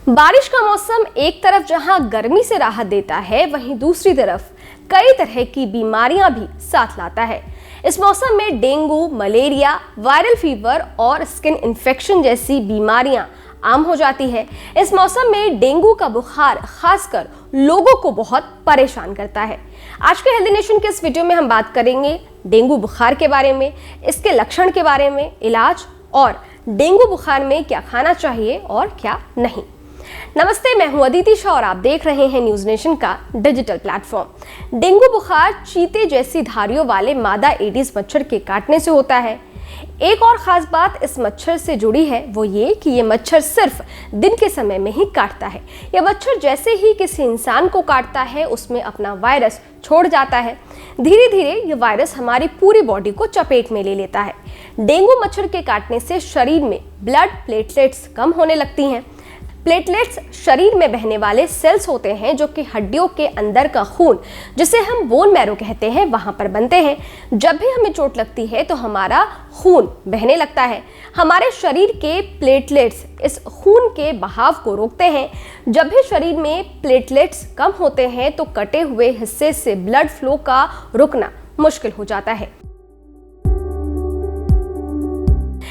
बारिश का मौसम एक तरफ जहां गर्मी से राहत देता है, वहीं दूसरी तरफ कई तरह की बीमारियां भी साथ लाता है। इस मौसम में डेंगू, मलेरिया, वायरल फीवर और स्किन इन्फेक्शन जैसी बीमारियां आम हो जाती है। इस मौसम में डेंगू का बुखार खासकर लोगों को बहुत परेशान करता है। आज के हेल्दी नेशन के इस वीडियो में हम बात करेंगे डेंगू बुखार के बारे में, इसके लक्षण के बारे में, इलाज और डेंगू बुखार में क्या खाना चाहिए और क्या नहीं। नमस्ते, मैं हूं अदिति शाह और आप देख रहे हैं न्यूज नेशन का डिजिटल प्लेटफॉर्म। डेंगू बुखार चीते जैसी धारियों वाले मादा एडिस मच्छर के काटने से होता है। एक और खास बात इस मच्छर से जुड़ी है, वो ये कि ये मच्छर सिर्फ दिन के समय में ही काटता है। यह मच्छर जैसे ही किसी इंसान को काटता है, उसमें अपना वायरस छोड़ जाता है। धीरे धीरे ये वायरस हमारी पूरी बॉडी को चपेट में ले लेता है। डेंगू मच्छर के काटने से शरीर में ब्लड प्लेटलेट्स कम होने लगती हैं। प्लेटलेट्स शरीर में बहने वाले सेल्स होते हैं जो कि हड्डियों के अंदर का खून, जिसे हम बोन मैरो कहते हैं, वहां पर बनते हैं। जब भी हमें चोट लगती है तो हमारा खून बहने लगता है। हमारे शरीर के प्लेटलेट्स इस खून के बहाव को रोकते हैं। जब भी शरीर में प्लेटलेट्स कम होते हैं तो कटे हुए हिस्से से ब्लड फ्लो का रुकना मुश्किल हो जाता है।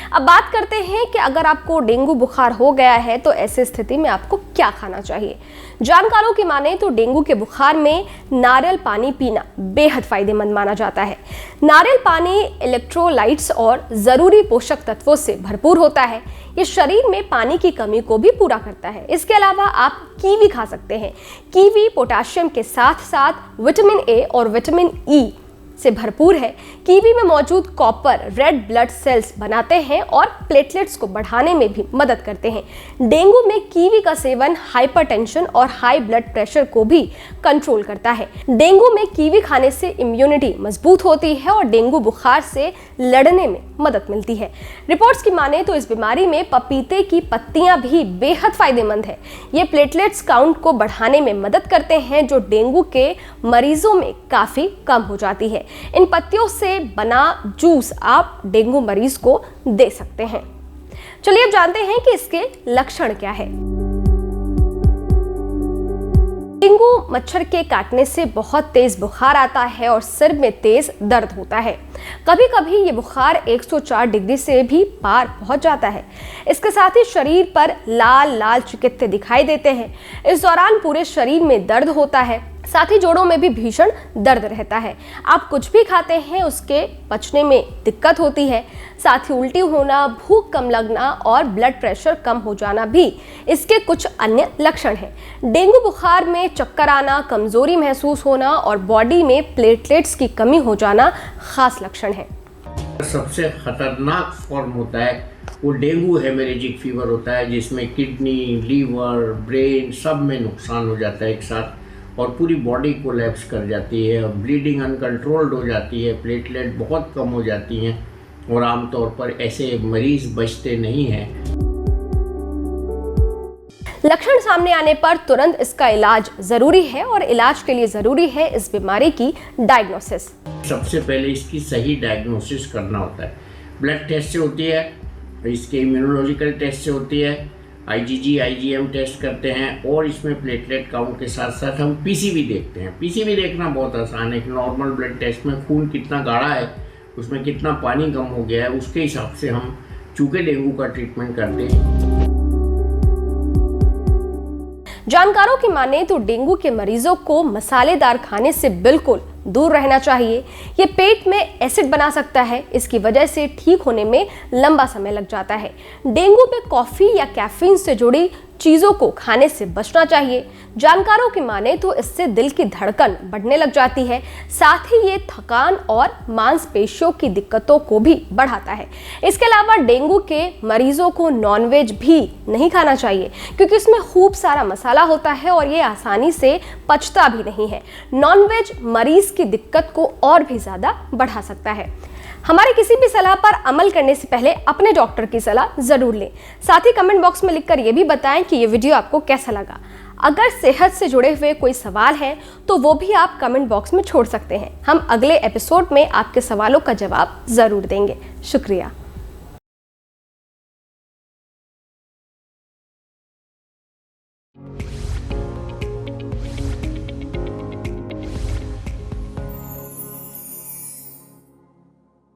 अब बात करते हैं कि अगर आपको डेंगू बुखार हो गया है तो ऐसी स्थिति में आपको क्या खाना चाहिए। जानकारों की माने तो डेंगू के बुखार में नारियल पानी पीना बेहद फायदेमंद माना जाता है। नारियल पानी इलेक्ट्रोलाइट्स और जरूरी पोषक तत्वों से भरपूर होता है। ये शरीर में पानी की कमी को भी पूरा करता है। इसके अलावा आप कीवी खा सकते हैं। कीवी पोटाशियम के साथ साथ विटामिन ए और विटामिन ई से भरपूर है। कीवी में मौजूद कॉपर रेड ब्लड सेल्स बनाते हैं और प्लेटलेट्स को बढ़ाने में भी मदद करते हैं। डेंगू में कीवी का सेवन हाइपरटेंशन और हाई ब्लड प्रेशर को भी कंट्रोल करता है। डेंगू में कीवी खाने से इम्यूनिटी मजबूत होती है और डेंगू बुखार से लड़ने में मदद मिलती है। रिपोर्ट्स की माने तो इस बीमारी में पपीते की पत्तियां भी बेहद फायदेमंद है। ये प्लेटलेट्स काउंट को बढ़ाने में मदद करते हैं, जो डेंगू के मरीजों में काफी कम हो जाती है। इन पत्तियों से बना जूस आप डेंगू मरीज को दे सकते हैं। चलिए अब जानते हैं कि इसके लक्षण क्या है। डेंगू मच्छर के काटने से बहुत तेज बुखार आता है और सिर में तेज दर्द होता है। कभी कभी ये बुखार 104 डिग्री से भी पार पहुंच जाता है। इसके साथ ही शरीर पर लाल लाल चिकित्ते दिखाई देते हैं। इस दौरान पूरे शरीर में दर्द होता है, साथ ही जोड़ों में भी भीषण दर्द रहता है। आप कुछ भी खाते हैं उसके पचने में दिक्कत होती है। साथ ही उल्टी होना, भूख कम लगना और ब्लड प्रेशर कम हो जाना भी इसके कुछ अन्य लक्षण हैं। डेंगू बुखार में चक्कर आना, कमजोरी महसूस होना और बॉडी में प्लेटलेट्स की कमी हो जाना खास लक्षण है। सबसे खतरनाक फॉर्म होता है वो डेंगू हेमरेजिक फीवर होता है, जिसमें किडनी, लीवर, ब्रेन सब में नुकसान हो जाता है एक साथ और पूरी बॉडी कोलैप्स कर जाती है और ब्लीडिंग अनकंट्रोल्ड हो जाती है। प्लेटलेट बहुत कम हो जाती हैं और आमतौर पर ऐसे मरीज बचते नहीं हैं। लक्षण सामने आने पर तुरंत इसका इलाज जरूरी है और इलाज के लिए जरूरी है इस बीमारी की डायग्नोसिस। सबसे पहले इसकी सही डायग्नोसिस करना होता है। ब्लड टेस्ट से होती है, इसके इम्यूनोलॉजिकल टेस्ट से होती है, IgG, IgM टेस्ट करते हैं और इसमें प्लेटलेट काउंट के साथ साथ हम PCV देखते हैं। PCV देखना बहुत आसान है कि नॉर्मल ब्लड टेस्ट में खून कितना गाढ़ा है, उसमें कितना पानी कम हो गया है, उसके हिसाब से हम चूके डेंगू का ट्रीटमेंट करते हैं। जानकारों की माने तो डेंगू के मरीजों को मसालेदार खाने से बिल्कुल दूर रहना चाहिए। ये पेट में एसिड बना सकता है, इसकी वजह से ठीक होने में लंबा समय लग जाता है। डेंगू में कॉफी या कैफीन से जुड़ी चीजों को खाने से बचना चाहिए। जानकारों की माने तो इससे दिल की धड़कन बढ़ने लग जाती है, साथ ही ये थकान और मांसपेशियों की दिक्कतों को भी बढ़ाता है। इसके अलावा डेंगू के मरीजों को नॉनवेज भी नहीं खाना चाहिए, क्योंकि इसमें खूब सारा मसाला होता है और ये आसानी से पचता भी नहीं है। नॉनवेज मरीज की दिक्कत को और भी ज्यादा बढ़ा सकता है। हमारे किसी भी सलाह पर अमल करने से पहले अपने डॉक्टर की सलाह जरूर लें। साथ ही कमेंट बॉक्स में लिखकर ये भी बताएं कि ये वीडियो आपको कैसा लगा। अगर सेहत से जुड़े हुए कोई सवाल है तो वो भी आप कमेंट बॉक्स में छोड़ सकते हैं। हम अगले एपिसोड में आपके सवालों का जवाब जरूर देंगे। शुक्रिया।